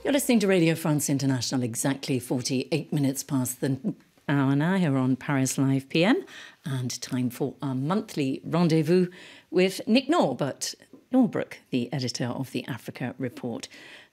You're listening to Radio France International, exactly 48 minutes past the hour now here on Paris Live PM, and time for our monthly rendezvous with Nick Norbrook, the editor of the Africa Report.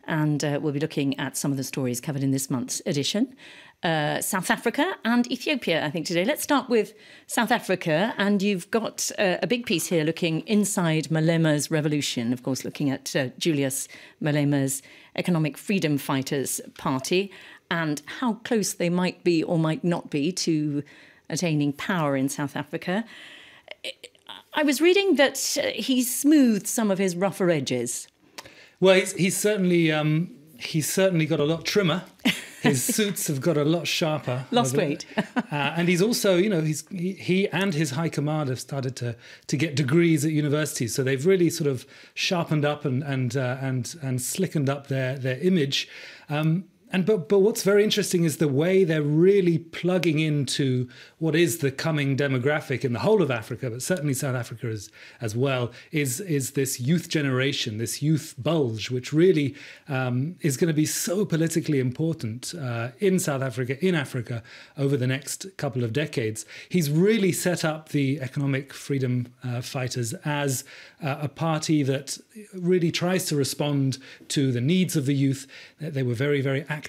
And we'll be looking at some of the stories covered in this month's edition. South Africa and Ethiopia, I think, today. Let's start with South Africa. And you've got a big piece here looking inside Malema's revolution, of course, looking at Julius Malema's Economic Freedom Fighters Party and how close they might be or might not be to attaining power in South Africa. I was reading that he's smoothed some of his rougher edges. Well, he's certainly got a lot trimmer. His suits have got a lot sharper. Lost weight. And he's also, he and his high command have started to get degrees at universities. So they've really sort of sharpened up and slickened up their image. But what's very interesting is the way they're really plugging into what is the coming demographic in the whole of Africa, but certainly South Africa as well, is this youth generation, this youth bulge, which really is going to be so politically important in South Africa, in Africa, over the next couple of decades. He's really set up the Economic Freedom Fighters as a party that really tries to respond to the needs of the youth. They were very, very active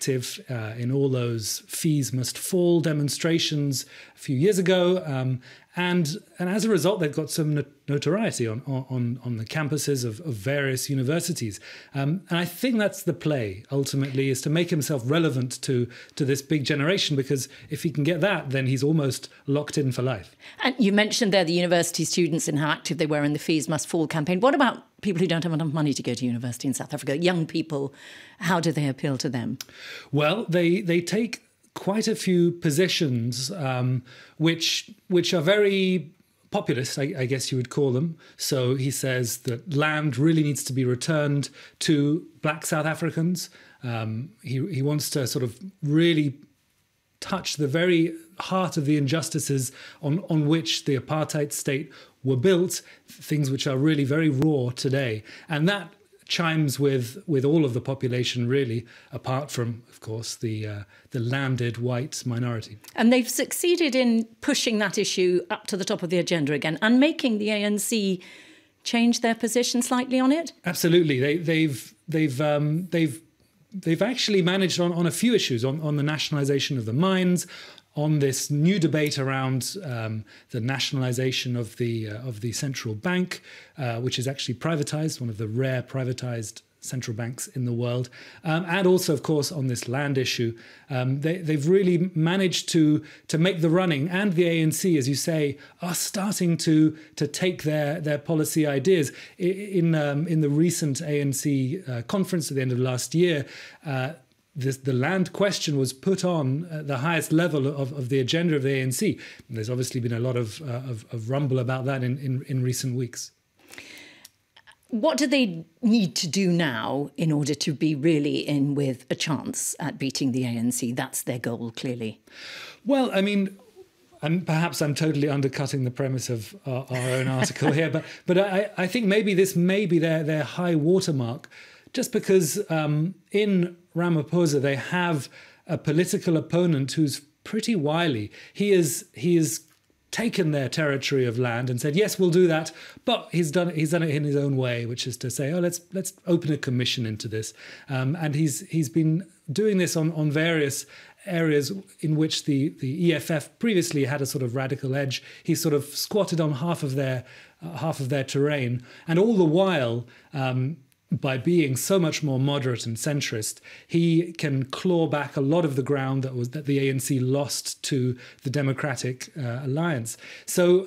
in all those fees must fall demonstrations a few years ago, and as a result, they've got some notoriety on the campuses of various universities. And I think that's the play, ultimately, is to make himself relevant to this big generation, because if he can get that, then he's almost locked in for life. And you mentioned there the university students and how active they were in the Fees Must Fall campaign. What about people who don't have enough money to go to university in South Africa, young people? How do they appeal to them? Well, they take quite a few positions which are very populist, I guess you would call them. So he says that land really needs to be returned to black South Africans. He wants to sort of really touch the very heart of the injustices on which the apartheid state were built, things which are really very raw today. And that chimes with all of the population, really, apart from, of course, the landed white minority. And they've succeeded in pushing that issue up to the top of the agenda again and making the ANC change their position slightly on it. Absolutely, they've actually managed on a few issues, on the nationalisation of the mines, on this new debate around the nationalisation of the central bank, which is actually privatised, one of the rare privatised central banks in the world, and also, of course, on this land issue. They've really managed to make the running, and the ANC, as you say, are starting to take their policy ideas. In the recent ANC conference at the end of last year, the land question was put on the highest level of the agenda of the ANC. And there's obviously been a lot of rumble about that in recent weeks. What do they need to do now in order to be really in with a chance at beating the ANC? That's their goal, clearly. Well, I mean, and perhaps I'm totally undercutting the premise of our own article here, but I think maybe this may be their high watermark, just because in Ramaphosa they have a political opponent who's pretty wily. He is taken their territory of land and said, yes, we'll do that, but he's done it in his own way, which is to say, let's open a commission into this. And he's been doing this on various areas in which the EFF previously had a sort of radical edge. He sort of squatted on half of their terrain, and all the while, by being so much more moderate and centrist, he can claw back a lot of the ground that the ANC lost to the Democratic Alliance. So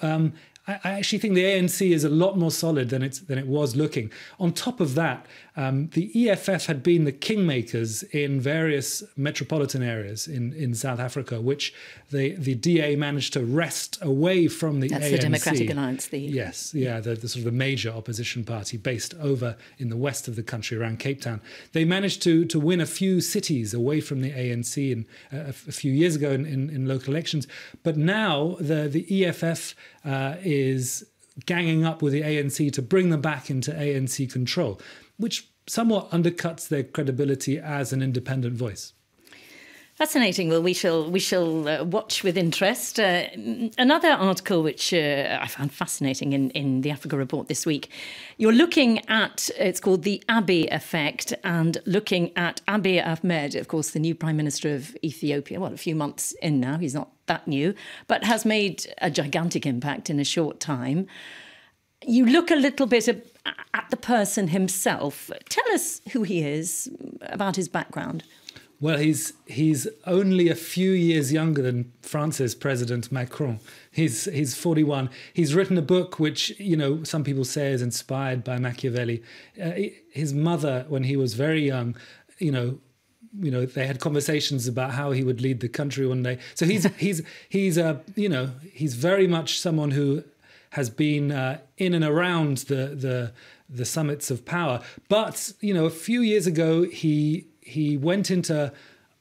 I actually think the ANC is a lot more solid than it was looking. On top of that, the EFF had been the kingmakers in various metropolitan areas in South Africa, which the DA managed to wrest away from the ANC. That's the Democratic Alliance. Yes, yeah, the sort of the major opposition party based over in the west of the country around Cape Town. They managed to win a few cities away from the ANC a few years ago in local elections. But now the EFF is ganging up with the ANC to bring them back into ANC control, which somewhat undercuts their credibility as an independent voice. Fascinating. Well, we shall watch with interest. Another article which I found fascinating in the Africa Report this week. You're looking at, it's called the Abiy effect, and looking at Abiy Ahmed, of course, the new Prime Minister of Ethiopia. Well, a few months in now, he's not that new, but has made a gigantic impact in a short time. You look a little bit at the person himself. Tell us who he is, about his background. Well, he's only a few years younger than France's President Macron. He's 41. He's written a book which, some people say is inspired by Machiavelli. His mother, when he was very young, they had conversations about how he would lead the country one day. So he's very much someone who has been in and around the summits of power. But a few years ago he went into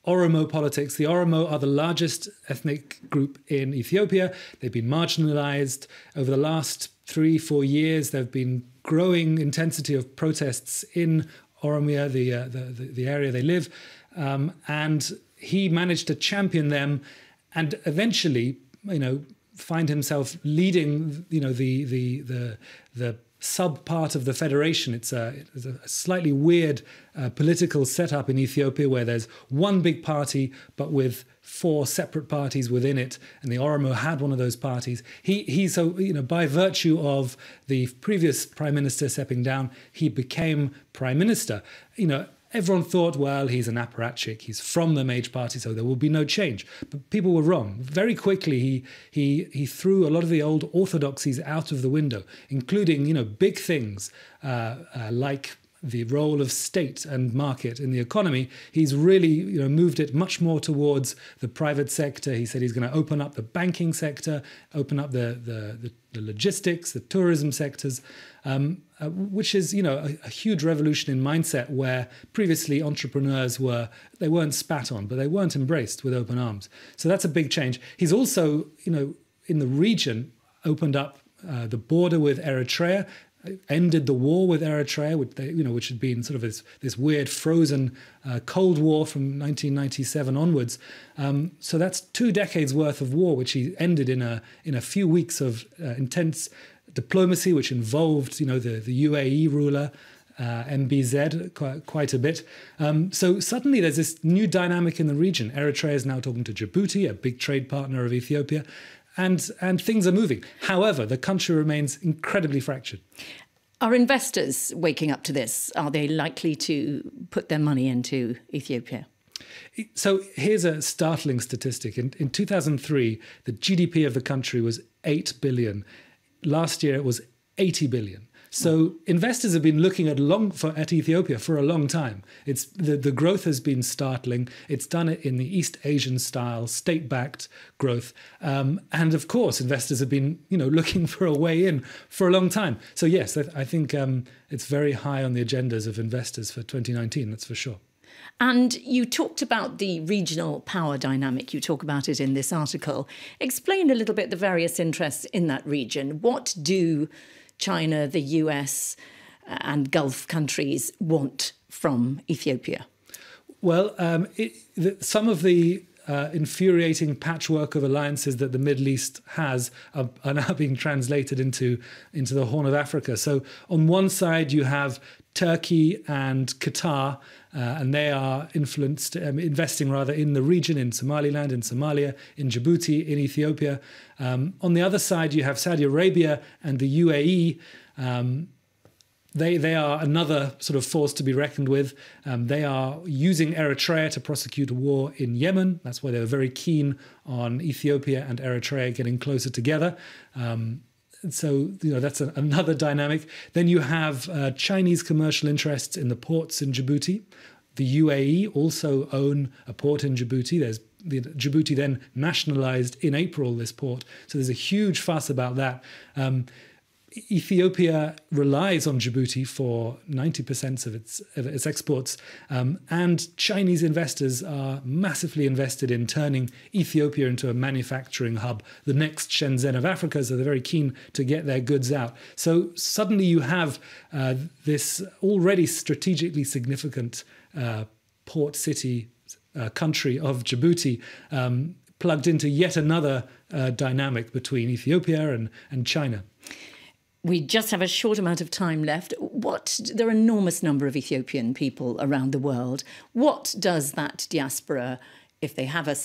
Oromo politics. The Oromo are the largest ethnic group in Ethiopia. They've been marginalized. Over the last 3-4 years, there have been growing intensity of protests in Oromia, the area they live. And he managed to champion them and eventually, find himself leading, the sub part of the federation. It's a slightly weird political setup in Ethiopia where there's one big party, but with 4 separate parties within it. And the Oromo had one of those parties. So by virtue of the previous prime minister stepping down, he became prime minister. Everyone thought, well, he's an apparatchik. He's from the major party, so there will be no change. But people were wrong. Very quickly, he threw a lot of the old orthodoxies out of the window, including, big things like the role of state and market in the economy. He's really, moved it much more towards the private sector. He said he's going to open up the banking sector, open up the logistics, the tourism sectors, which is, a huge revolution in mindset where previously entrepreneurs weren't spat on, but they weren't embraced with open arms. So that's a big change. He's also, in the region, opened up the border with Eritrea, ended the war with Eritrea, which had been sort of this weird frozen Cold War from 1997 onwards. So that's 2 decades worth of war, which he ended in a few weeks of intense diplomacy, which involved, the UAE ruler, MBZ, quite a bit. So suddenly there's this new dynamic in the region. Eritrea is now talking to Djibouti, a big trade partner of Ethiopia. And things are moving. However, the country remains incredibly fractured. Are investors waking up to this? Are they likely to put their money into Ethiopia? So here's a startling statistic. In 2003, the GDP of the country was 8 billion. Last year, it was 80 billion. So investors have been looking at Ethiopia for a long time. The growth has been startling. It's done it in the East Asian style, state-backed growth. And of course, investors have been, looking for a way in for a long time. So yes, I think it's very high on the agendas of investors for 2019, that's for sure. And you talked about the regional power dynamic. You talk about it in this article. Explain a little bit the various interests in that region. What do China, the US and Gulf countries want from Ethiopia? Well, some of the infuriating patchwork of alliances that the Middle East has are now being translated into the Horn of Africa. So on one side, you have Turkey and Qatar, and they are investing rather in the region, in Somaliland, in Somalia, in Djibouti, in Ethiopia. On the other side, you have Saudi Arabia and the UAE. They are another sort of force to be reckoned with. They are using Eritrea to prosecute a war in Yemen. That's why they were very keen on Ethiopia and Eritrea getting closer together. So, that's another dynamic. Then you have Chinese commercial interests in the ports in Djibouti. The UAE also own a port in Djibouti. Djibouti then nationalized in April this port. So there's a huge fuss about that. Ethiopia relies on Djibouti for 90% of its exports, and Chinese investors are massively invested in turning Ethiopia into a manufacturing hub, the next Shenzhen of Africa, so they're very keen to get their goods out. So suddenly you have this already strategically significant port city country of Djibouti plugged into yet another dynamic between Ethiopia and China. We just have a short amount of time left. There are an enormous number of Ethiopian people around the world. What does that diaspora, if they have a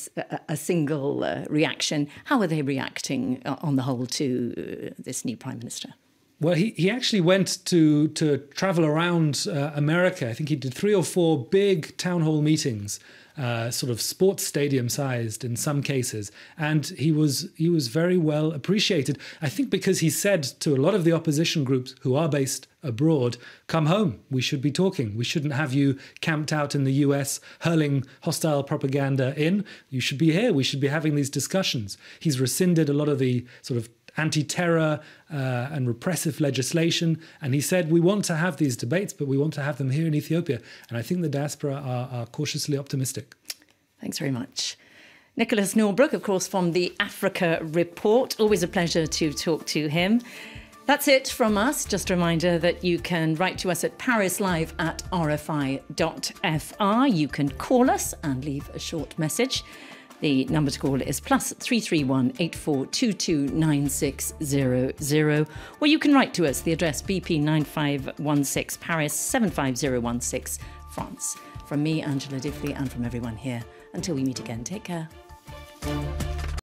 single reaction, how are they reacting on the whole to this new Prime Minister? Well, he actually went to travel around America. I think he did 3 or 4 big town hall meetings, sort of sports stadium sized in some cases, and he was very well appreciated. I think because he said to a lot of the opposition groups who are based abroad, "Come home. We should be talking. We shouldn't have you camped out in the US hurling hostile propaganda in. You should be here. We should be having these discussions." He's rescinded a lot of the sort of anti-terror and repressive legislation. And he said, we want to have these debates, but we want to have them here in Ethiopia. And I think the diaspora are cautiously optimistic. Thanks very much. Nicholas Norbrook, of course, from the Africa Report. Always a pleasure to talk to him. That's it from us. Just a reminder that you can write to us at parislive@rfi.fr. You can call us and leave a short message. The number to call is +331 8422 9600. Or you can write to us, the address BP 9516 Paris 75016 France. From me, Angela Diffley, and from everyone here. Until we meet again, take care.